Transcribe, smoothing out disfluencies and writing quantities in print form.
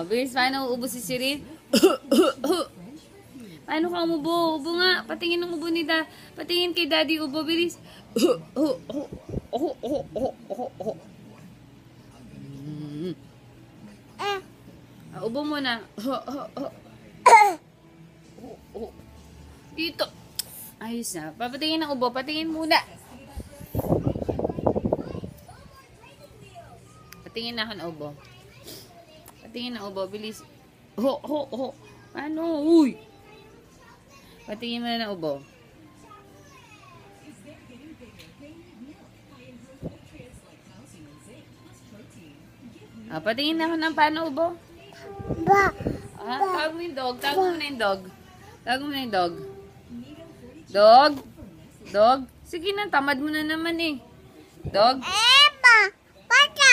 Bilis, paano ubo si Sirin? Paano ka umubo? Ubo nga. Patingin ng ubo ni Patingin kay Daddy ubo. Bilis. Ubo muna. Dito. Ayos na. Papatingin ng ubo. Patingin muna. Patingin na ako ng ubo. Patingin ng ubo. Bilis. Ano? Uy! Patingin mo na ng ubo. Patingin na ako ng paano ubo. Tawag mo yung dog. Tawag mo na yung dog. Tawag mo na yung dog. Dog? Dog? Sige na, tamad mo na naman eh. Dog? Pata! Pata!